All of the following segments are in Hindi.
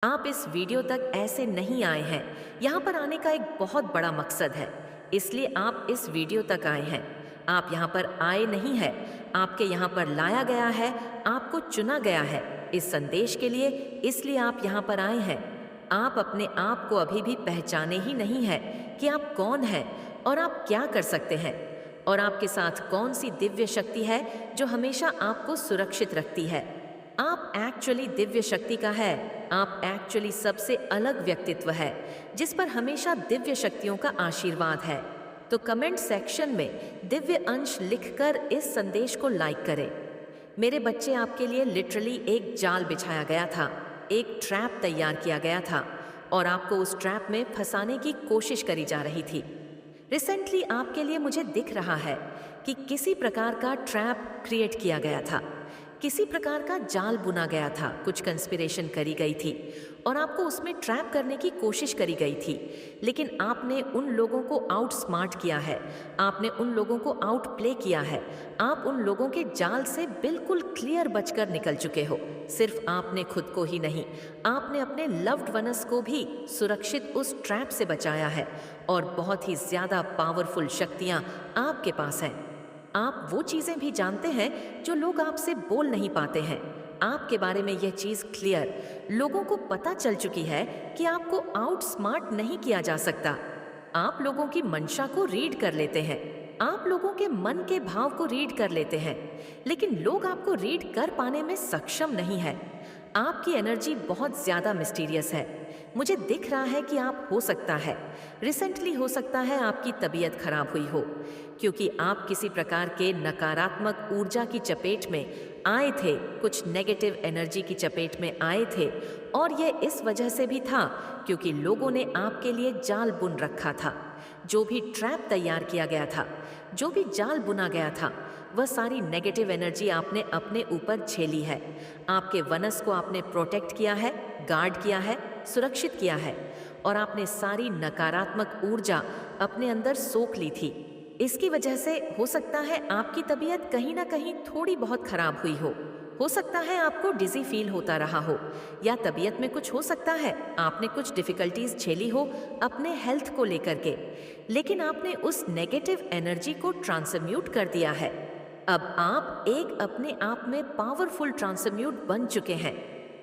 आप इस वीडियो तक ऐसे नहीं आए हैं। यहाँ पर आने का एक बहुत बड़ा मकसद है, इसलिए आप इस वीडियो तक आए हैं। आप यहाँ पर आए नहीं हैं, आपके यहाँ पर लाया गया है, आपको चुना गया है इस संदेश के लिए, इसलिए आप यहाँ पर आए हैं। आप अपने आप को अभी भी पहचाने ही नहीं है कि आप कौन हैं और आप क्या कर सकते हैं, और आपके साथ कौन सी दिव्य शक्ति है जो हमेशा आपको सुरक्षित रखती है। आप एक्चुअली दिव्य शक्ति का है। आप एक्चुअली सबसे अलग व्यक्तित्व है जिस पर हमेशा दिव्य शक्तियों का आशीर्वाद है। तो कमेंट सेक्शन में दिव्य अंश लिखकर इस संदेश को लाइक करें। मेरे बच्चे, आपके लिए लिटरली एक जाल बिछाया गया था, एक ट्रैप तैयार किया गया था और आपको उस ट्रैप में फंसाने की कोशिश करी जा रही थी। रिसेंटली आपके लिए मुझे दिख रहा है कि किसी प्रकार का ट्रैप क्रिएट किया गया था, किसी प्रकार का जाल बुना गया था, कुछ कंस्पिरेशन करी गई थी और आपको उसमें ट्रैप करने की कोशिश करी गई थी। लेकिन आपने उन लोगों को आउट स्मार्ट किया है, आपने उन लोगों को आउट प्ले किया है। आप उन लोगों के जाल से बिल्कुल क्लियर बचकर निकल चुके हो। सिर्फ आपने खुद को ही नहीं, आपने अपने लव्ड वंस को भी सुरक्षित उस ट्रैप से बचाया है और बहुत ही ज्यादा पावरफुल शक्तियां आपके पास हैं। आप वो चीजें भी जानते हैं जो लोग आपसे बोल नहीं पाते हैं। आपके बारे में यह चीज क्लियर लोगों को पता चल चुकी है कि आपको आउट स्मार्ट नहीं किया जा सकता। आप लोगों की मंशा को रीड कर लेते हैं, आप लोगों के मन के भाव को रीड कर लेते हैं, लेकिन लोग आपको रीड कर पाने में सक्षम नहीं है। आपकी एनर्जी बहुत ज्यादा मिस्टीरियस है। मुझे दिख रहा है कि आप, हो सकता है रिसेंटली, हो सकता है आपकी तबीयत खराब हुई हो, क्योंकि आप किसी प्रकार के नकारात्मक ऊर्जा की चपेट में आए थे, कुछ नेगेटिव एनर्जी की चपेट में आए थे। और यह इस वजह से भी था क्योंकि लोगों ने आपके लिए जाल बुन रखा था। जो भी ट्रैप तैयार किया गया था, जो भी जाल बुना गया था, वह सारी नेगेटिव एनर्जी आपने अपने ऊपर झेली है। आपके वनस को आपने प्रोटेक्ट किया है, गार्ड किया है, सुरक्षित किया है और आपने सारी नकारात्मक ऊर्जा अपने अंदर सोख ली थी। इसकी वजह से हो सकता है आपकी तबीयत कहीं ना कहीं थोड़ी बहुत खराब हुई हो सकता है आपको डिजी फील होता रहा हो, या तबीयत में कुछ हो सकता है आपने कुछ डिफिकल्टीज झेली हो अपने हेल्थ को लेकर के, लेकिन आपने उस नेगेटिव एनर्जी को ट्रांसम्यूट कर दिया है। अब आप एक अपने आप में पावरफुल ट्रांसम्यूट बन चुके हैं।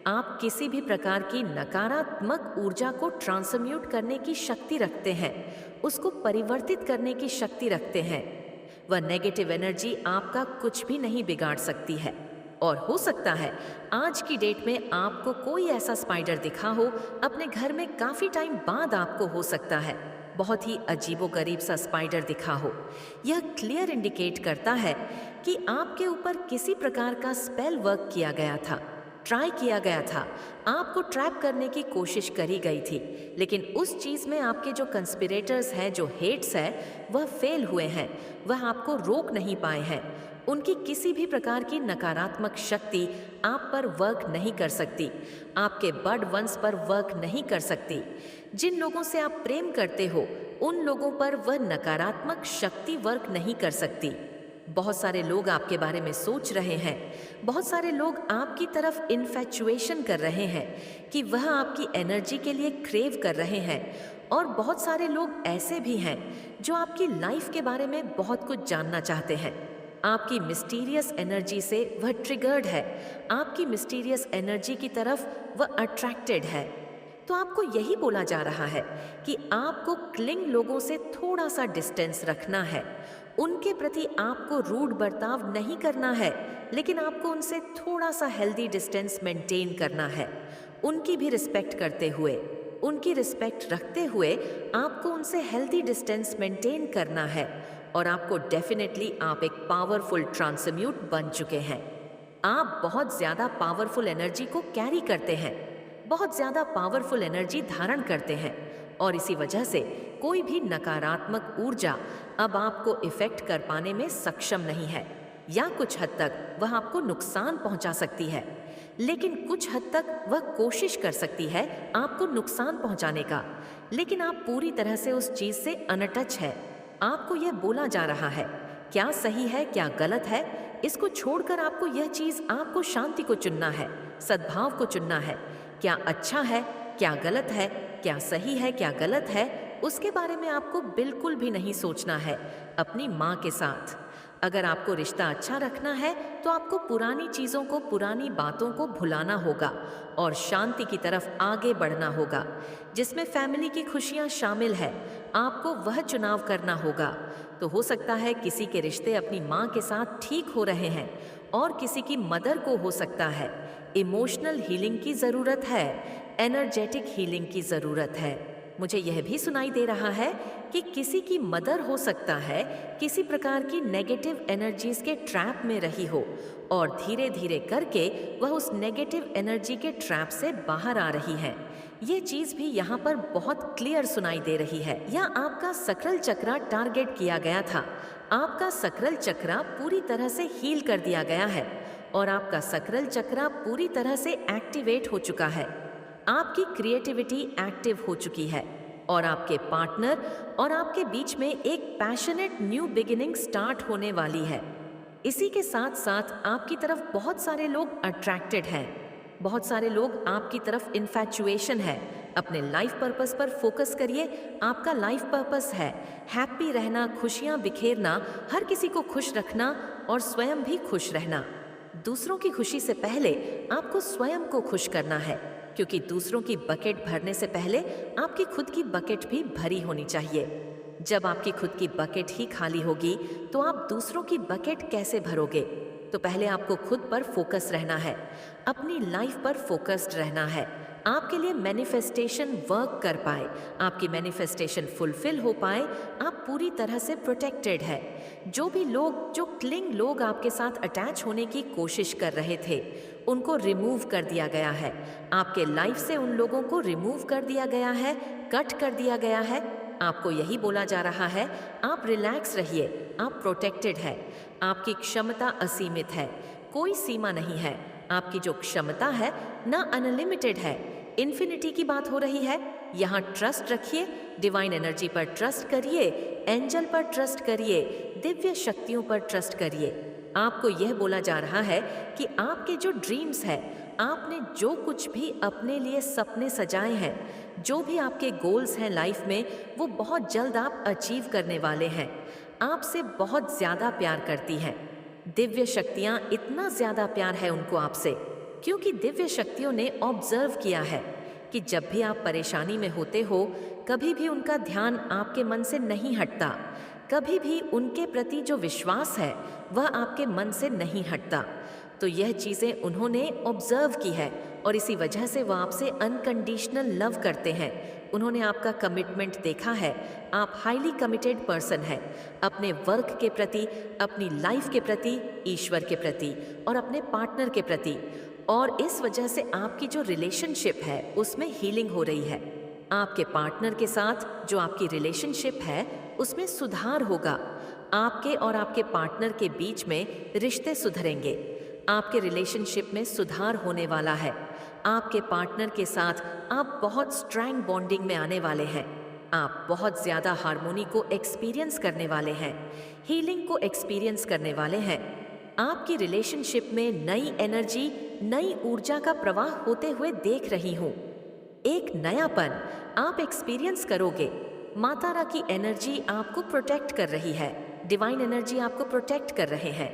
आप किसी भी प्रकार की नकारात्मक ऊर्जा को ट्रांसम्यूट करने की शक्ति रखते हैं, उसको परिवर्तित करने की शक्ति रखते हैं। वह नेगेटिव एनर्जी आपका कुछ भी नहीं बिगाड़ सकती है। और हो सकता है आज की डेट में आपको कोई ऐसा स्पाइडर दिखा हो अपने घर में, काफी टाइम बाद आपको हो सकता है बहुत ही अजीबोगरीब सा स्पाइडर दिखा हो। यह क्लियर इंडिकेट करता है कि आपके ऊपर किसी प्रकार का स्पेल वर्क किया गया था, ट्राई किया गया था, आपको ट्रैप करने की कोशिश करी गई थी, लेकिन उस चीज में आपके जो कंस्पिरेटर्स हैं, जो हेट्स है, वह फेल हुए हैं, वह आपको रोक नहीं पाए हैं। उनकी किसी भी प्रकार की नकारात्मक शक्ति आप पर वर्क नहीं कर सकती, आपके बड वंस पर वर्क नहीं कर सकती। जिन लोगों से आप प्रेम करते हो उन लोगों पर वह नकारात्मक शक्ति वर्क नहीं कर सकती। बहुत सारे लोग आपके बारे में सोच रहे हैं, बहुत सारे लोग आपकी तरफ इन्फैचुएशन कर रहे हैं कि वह आपकी एनर्जी के लिए क्रेव कर रहे हैं, और बहुत सारे लोग ऐसे भी हैं जो आपकी लाइफ के बारे में बहुत कुछ जानना चाहते हैं। आपकी मिस्टीरियस एनर्जी से वह ट्रिगर्ड है, आपकी मिस्टीरियस एनर्जी की तरफ वह अट्रैक्टेड है। तो आपको यही बोला जा रहा है कि आपको क्लिंग लोगों से थोड़ा सा डिस्टेंस रखना है। उनके प्रति आपको रूड बर्ताव नहीं करना है, लेकिन आपको उनसे थोड़ा सा हेल्दी डिस्टेंस मेंटेन करना है। उनकी भी रिस्पेक्ट करते हुए, उनकी रिस्पेक्ट रखते हुए आपको उनसे हेल्दी डिस्टेंस मेंटेन करना है। और आपको डेफिनेटली, आप एक पावरफुल ट्रांसम्यूट बन चुके हैं। आप बहुत ज्यादा पावरफुल एनर्जी को कैरी करते हैं, बहुत ज्यादा पावरफुल एनर्जी धारण करते हैं, और इसी वजह से कोई भी नकारात्मक ऊर्जा अब आपको इफेक्ट कर पाने में सक्षम नहीं है, या कुछ हद तक वह आपको नुकसान पहुंचा सकती है, लेकिन कुछ हद तक वह कोशिश कर सकती है आपको नुकसान पहुंचाने का, लेकिन आप पूरी तरह से उस चीज से अनटच है। आपको यह बोला जा रहा है, क्या सही है क्या गलत है, इसको छोड़कर आपको यह चीज, आपको शांति को चुनना है, सद्भाव को चुनना है। क्या अच्छा है, क्या गलत है, क्या सही है, क्या गलत है, उसके बारे में आपको बिल्कुल भी नहीं सोचना है। अपनी माँ के साथ अगर आपको रिश्ता अच्छा रखना है तो आपको पुरानी चीज़ों को, पुरानी बातों को भुलाना होगा और शांति की तरफ आगे बढ़ना होगा, जिसमें फैमिली की खुशियाँ शामिल है। आपको वह चुनाव करना होगा। तो हो सकता है किसी के रिश्ते अपनी माँ के साथ ठीक हो रहे हैं और किसी की मदर को हो सकता है इमोशनल हीलिंग की ज़रूरत है, एनर्जेटिक हीलिंग की ज़रूरत है। मुझे यह भी सुनाई दे रहा है कि किसी की मदर हो सकता है किसी प्रकार की नेगेटिव एनर्जीज के ट्रैप में रही हो और धीरे धीरे करके वह उस नेगेटिव एनर्जी के ट्रैप से बाहर आ रही है। ये चीज भी यहाँ पर बहुत क्लियर सुनाई दे रही है। या आपका सकरल चक्रा टारगेट किया गया था, आपका सकरल चक्रा पूरी तरह से हील कर दिया गया है और आपका सकरल चक्रा पूरी तरह से एक्टिवेट हो चुका है। आपकी क्रिएटिविटी एक्टिव हो चुकी है और आपके पार्टनर और आपके बीच में एक पैशनेट न्यू बिगिनिंग स्टार्ट होने वाली है। इसी के साथ साथ आपकी तरफ बहुत सारे लोग अट्रैक्टेड हैं, बहुत सारे लोग आपकी तरफ इन्फैचुएशन है। अपने लाइफ पर्पस पर फोकस करिए। आपका लाइफ पर्पस है हैप्पी रहना, खुशियां बिखेरना, हर किसी को खुश रखना और स्वयं भी खुश रहना। दूसरों की खुशी से पहले आपको स्वयं को खुश करना है, क्योंकि दूसरों की बकेट भरने से पहले आपकी खुद की बकेट भी भरी होनी चाहिए। जब आपकी खुद की बकेट ही खाली होगी तो आप दूसरों की बकेट कैसे भरोगे? तो पहले आपको खुद पर फोकस रहना है, अपनी लाइफ पर फोकस्ड रहना है। आपके लिए मैनिफेस्टेशन वर्क कर पाए, आपकी मैनिफेस्टेशन फुलफिल हो पाए, आप पूरी तरह से प्रोटेक्टेड है। जो भी लोग, जो क्लिंग लोग आपके साथ अटैच होने की कोशिश कर रहे थे, उनको रिमूव कर दिया गया है। आपके लाइफ से उन लोगों को रिमूव कर दिया गया है, कट कर दिया गया है। आपको यही बोला जा रहा है, आप रिलैक्स रहिए, आप प्रोटेक्टेड है। आपकी क्षमता असीमित है, कोई सीमा नहीं है। आपकी जो क्षमता है ना अनलिमिटेड है, इन्फिनिटी की बात हो रही है। यहाँ ट्रस्ट रखिए, डिवाइन एनर्जी पर ट्रस्ट करिए, एंजल पर ट्रस्ट करिए, दिव्य शक्तियों पर ट्रस्ट करिए। आपको यह बोला जा रहा है कि आपके जो ड्रीम्स है, आपने जो कुछ भी अपने लिए सपने सजाए हैं, जो भी आपके गोल्स हैं लाइफ में, वो बहुत जल्द आप अचीव करने वाले हैं। आपसे बहुत ज़्यादा प्यार करती हैं दिव्य शक्तियाँ, इतना ज़्यादा प्यार है उनको आपसे, क्योंकि दिव्य शक्तियों ने ऑब्जर्व किया है कि जब भी आप परेशानी में होते हो, कभी भी उनका ध्यान आपके मन से नहीं हटता, कभी भी उनके प्रति जो विश्वास है वह आपके मन से नहीं हटता। तो यह चीज़ें उन्होंने ऑब्जर्व की है और इसी वजह से वह आपसे अनकंडीशनल लव करते हैं। उन्होंने आपका कमिटमेंट देखा है, आप हाईली कमिटेड पर्सन हैं, अपने वर्क के प्रति, अपनी लाइफ के प्रति, ईश्वर के प्रति और अपने पार्टनर के प्रति। और इस वजह से आपकी जो रिलेशनशिप है उसमें हीलिंग हो रही है। आपके पार्टनर के साथ जो आपकी रिलेशनशिप है उसमें सुधार होगा। आपके और आपके पार्टनर के बीच में रिश्ते सुधरेंगे, आपके रिलेशनशिप में सुधार होने वाला है। आपके पार्टनर के साथ आप बहुत स्ट्रॉन्ग बॉन्डिंग में आने वाले हैं। आप बहुत ज़्यादा हार्मोनी को एक्सपीरियंस करने वाले हैं, हीलिंग को एक्सपीरियंस करने वाले हैं। आपकी रिलेशनशिप में नई एनर्जी, नई ऊर्जा का प्रवाह होते हुए देख रही हूँ। एक नयापन आप एक्सपीरियंस करोगे। माता रा की एनर्जी आपको प्रोटेक्ट कर रही है, डिवाइन एनर्जी आपको प्रोटेक्ट कर रहे हैं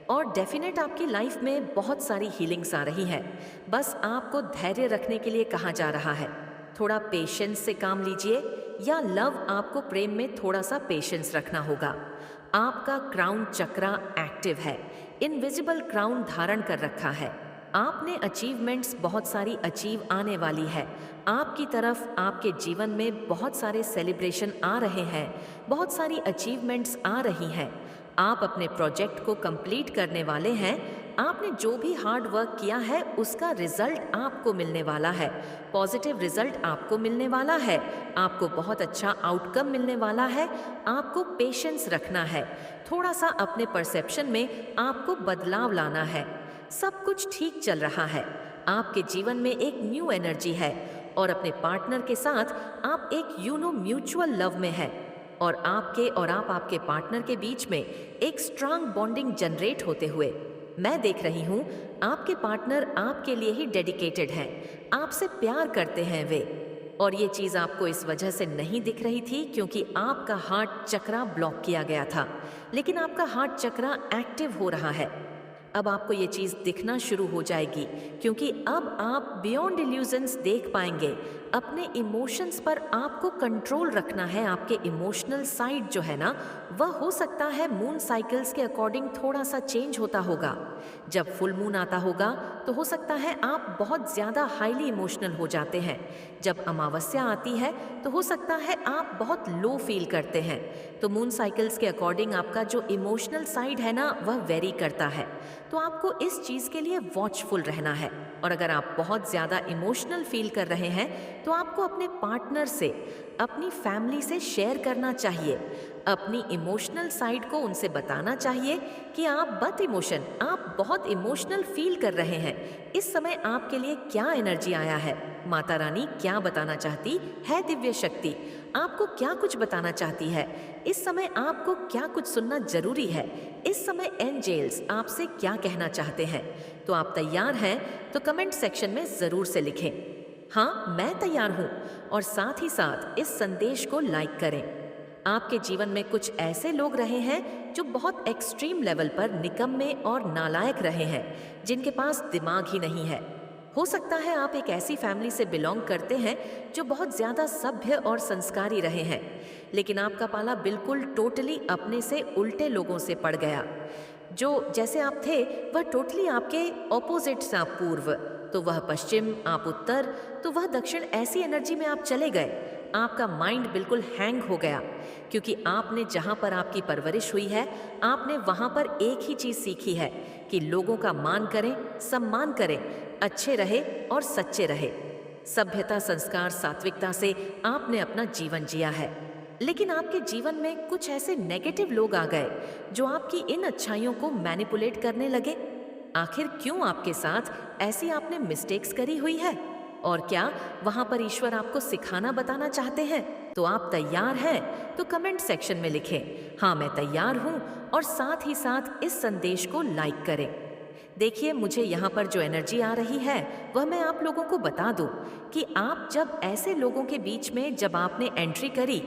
और डेफिनेट आपकी लाइफ में बहुत सारी हीलिंग्स आ रही है। बस आपको धैर्य रखने के लिए कहा जा रहा है। थोड़ा पेशेंस से काम लीजिए, या लव आपको प्रेम में थोड़ा सा पेशेंस रखना होगा। आपका क्राउन चक्रा एक्टिव है, इनविजिबल क्राउन धारण कर रखा है। आपने अचीवमेंट्स बहुत सारी अचीव आने वाली है। आपकी तरफ आपके जीवन में बहुत सारे सेलिब्रेशन आ रहे हैं, बहुत सारी अचीवमेंट्स आ रही हैं। आप अपने प्रोजेक्ट को कंप्लीट करने वाले हैं। आपने जो भी हार्ड वर्क किया है उसका रिजल्ट आपको मिलने वाला है, पॉजिटिव रिजल्ट आपको मिलने वाला है, आपको बहुत अच्छा आउटकम मिलने वाला है। आपको पेशेंस रखना है, थोड़ा सा अपने परसेप्शन में आपको बदलाव लाना है। सब कुछ ठीक चल रहा है, आपके जीवन में एक न्यू एनर्जी है और अपने पार्टनर के साथ आप एक म्यूचुअल लव में है और आपके और आप आपके पार्टनर के बीच में एक स्ट्रांग बॉन्डिंग जनरेट होते हुए मैं देख रही हूँ आपके पार्टनर आपके लिए ही डेडिकेटेड हैं, आपसे प्यार करते हैं वे। और ये चीज़ आपको इस वजह से नहीं दिख रही थी क्योंकि आपका हार्ट चक्रा ब्लॉक किया गया था, लेकिन आपका हार्ट चक्रा एक्टिव हो रहा है। अब आपको ये चीज़ दिखना शुरू हो जाएगी क्योंकि अब आप बियॉन्ड इल्यूजन्स देख पाएंगे। अपने इमोशंस पर आपको कंट्रोल रखना है। आपके इमोशनल साइड जो है ना, वह हो सकता है मून साइकिल्स के अकॉर्डिंग थोड़ा सा चेंज होता होगा। जब फुल मून आता होगा तो हो सकता है आप बहुत ज़्यादा हाईली इमोशनल हो जाते हैं। जब अमावस्या आती है तो हो सकता है आप बहुत लो फील करते हैं। तो मून साइकिल्स के अकॉर्डिंग आपका जो इमोशनल साइड है ना, वह वेरी करता है। तो आपको इस चीज़ के लिए वॉचफुल रहना है। और अगर आप बहुत ज़्यादा इमोशनल फील कर रहे हैं तो आपको अपने पार्टनर से, अपनी फैमिली से शेयर करना चाहिए। अपनी इमोशनल साइड को उनसे बताना चाहिए कि आप बहुत इमोशनल फील कर रहे हैं। इस समय आपके लिए क्या एनर्जी आया है, माता रानी क्या बताना चाहती है, दिव्य शक्ति आपको क्या कुछ बताना चाहती है, इस समय आपको क्या कुछ सुनना जरूरी है, इस समय एंजेल्स आपसे क्या कहना चाहते हैं। तो आप तैयार हैं तो कमेंट सेक्शन में जरूर से लिखें, हाँ मैं तैयार हूँ, और साथ ही साथ इस संदेश को लाइक करें। आपके जीवन में कुछ ऐसे लोग रहे हैं जो बहुत एक्सट्रीम लेवल पर निकम्मे और नालायक रहे हैं, जिनके पास दिमाग ही नहीं है। हो सकता है आप एक ऐसी फैमिली से बिलोंग करते हैं जो बहुत ज्यादा सभ्य और संस्कारी रहे हैं, लेकिन आपका पाला बिल्कुल टोटली अपने से उल्टे लोगों से पड़ गया। जो जैसे आप थे वह टोटली आपके ऑपोजिट, आप पूर्व तो वह पश्चिम, आप उत्तर तो वह दक्षिण, ऐसी एनर्जी में आप चले गए। आपका माइंड बिल्कुल हैंग हो गया क्योंकि आपने जहां पर आपकी परवरिश हुई है, आपने वहां पर एक ही चीज सीखी है कि लोगों का मान करें, सम्मान करें, अच्छे रहे और सच्चे रहे। सभ्यता, संस्कार, सात्विकता से आपने अपना जीवन जिया है। लेकिन आपके जीवन में कुछ ऐसे नेगेटिव लोग आ गए जो आपकी इन अच्छाइयों को मैनिपुलेट करने लगे। आखिर क्यों आपके साथ ऐसी आपने मिस्टेक्स करी हुई है? और क्या वहां पर ईश्वर आपको सिखाना बताना चाहते हैं? तो आप तैयार हैं तो कमेंट सेक्शन में लिखें, हाँ मैं तैयार हूं, और साथ ही साथ इस संदेश को लाइक करें। देखिए, मुझे यहाँ पर जो एनर्जी आ रही है वह मैं आप लोगों को बता दूं कि आप जब ऐसे लोगों के बीच में जब आपने एंट्री करी,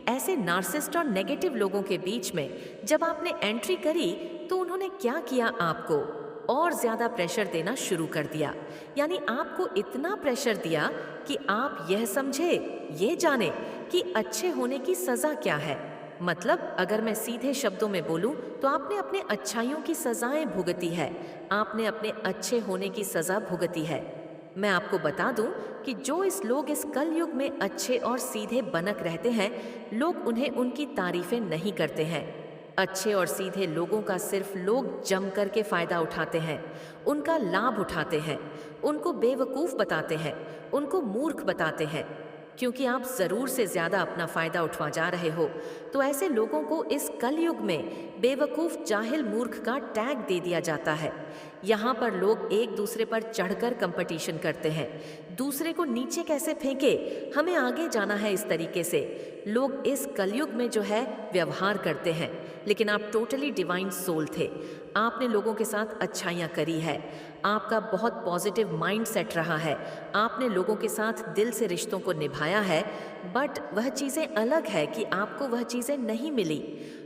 ऐसे नार्सिसिस्ट और नेगेटिव लोगों के बीच में जब आपने एंट्री करी, तो उन्होंने क्या किया, आपको और ज्यादा प्रेशर देना शुरू कर दिया। यानी आपको इतना प्रेशर दिया कि आप यह समझे, ये जाने कि अच्छे होने की सजा क्या है। मतलब अगर मैं सीधे शब्दों में बोलूं तो आपने अपने अच्छाइयों की सजाएं भुगती है, आपने अपने अच्छे होने की सजा भुगती है। मैं आपको बता दूं कि जो इस लोग इस कलयुग में अच्छे और सीधे बनक रहते हैं, लोग उन्हें उनकी तारीफें नहीं करते हैं। अच्छे और सीधे लोगों का सिर्फ लोग जम करके फायदा उठाते हैं, उनका लाभ उठाते हैं, उनको बेवकूफ बताते हैं, उनको मूर्ख बताते हैं। क्योंकि आप जरूर से ज्यादा अपना फायदा उठवा जा रहे हो, तो ऐसे लोगों को इस कलयुग में बेवकूफ, जाहिल, मूर्ख का टैग दे दिया जाता है। यहाँ पर लोग एक दूसरे पर चढ़कर कंपटीशन करते हैं, दूसरे को नीचे कैसे फेंके, हमें आगे जाना है, इस तरीके से लोग इस कलयुग में जो है व्यवहार करते हैं। लेकिन आप टोटली डिवाइन सोल थे, आपने लोगों के साथ अच्छाइयाँ करी है, आपका बहुत पॉजिटिव माइंड सेट रहा है, आपने लोगों के साथ दिल से रिश्तों को निभाया है। बट वह चीज़ें अलग है कि आपको वह चीज़ें नहीं मिली,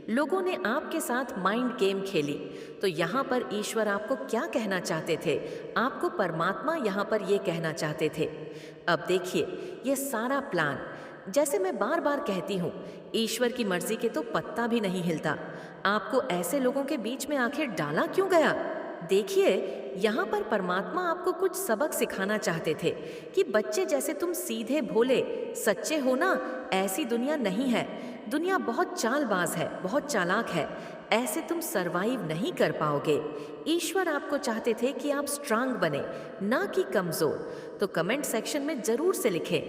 लोगों ने आपके साथ माइंड गेम खेली। तो यहाँ पर ईश्वर आपको क्या कहना चाहते थे, आपको परमात्मा यहाँ पर ये कहना चाहते थे। अब देखिए, ये सारा प्लान, जैसे मैं बार बार कहती हूँ, ईश्वर की मर्जी के तो पत्ता भी नहीं हिलता। आपको ऐसे लोगों के बीच में आखिर डाला क्यों गया? देखिए, यहाँ पर परमात्मा आपको कुछ सबक सिखाना चाहते थे कि बच्चे, जैसे तुम सीधे भोले सच्चे हो ना, ऐसी दुनिया नहीं है। दुनिया बहुत चालबाज है, बहुत चालाक है, ऐसे तुम सरवाइव नहीं कर पाओगे। ईश्वर आपको चाहते थे कि आप स्ट्रांग बने, ना कि कमजोर। तो कमेंट सेक्शन में जरूर से लिखें,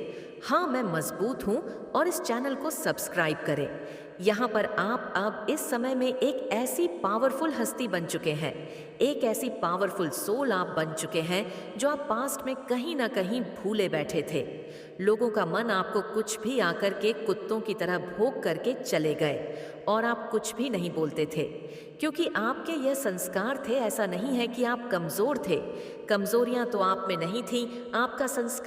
हाँ मैं मजबूत हूँ, और इस चैनल को सब्सक्राइब करें। यहाँ पर आप अब इस समय में एक ऐसी पावरफुल हस्ती बन चुके हैं, एक ऐसी पावरफुल सोल आप बन चुके हैं जो आप पास्ट में कहीं ना कहीं भूले बैठे थे। लोगों का मन आपको कुछ भी आकर के कुत्तों की तरह भोंक करके चले गए, और आप कुछ भी नहीं बोलते थे, क्योंकि आपके यह संस्कार थे ऐसा नहीं है कि आप कमज़ोर थे। कमज़ोरियाँ तो आप में नहीं थीं, आपका संस्कार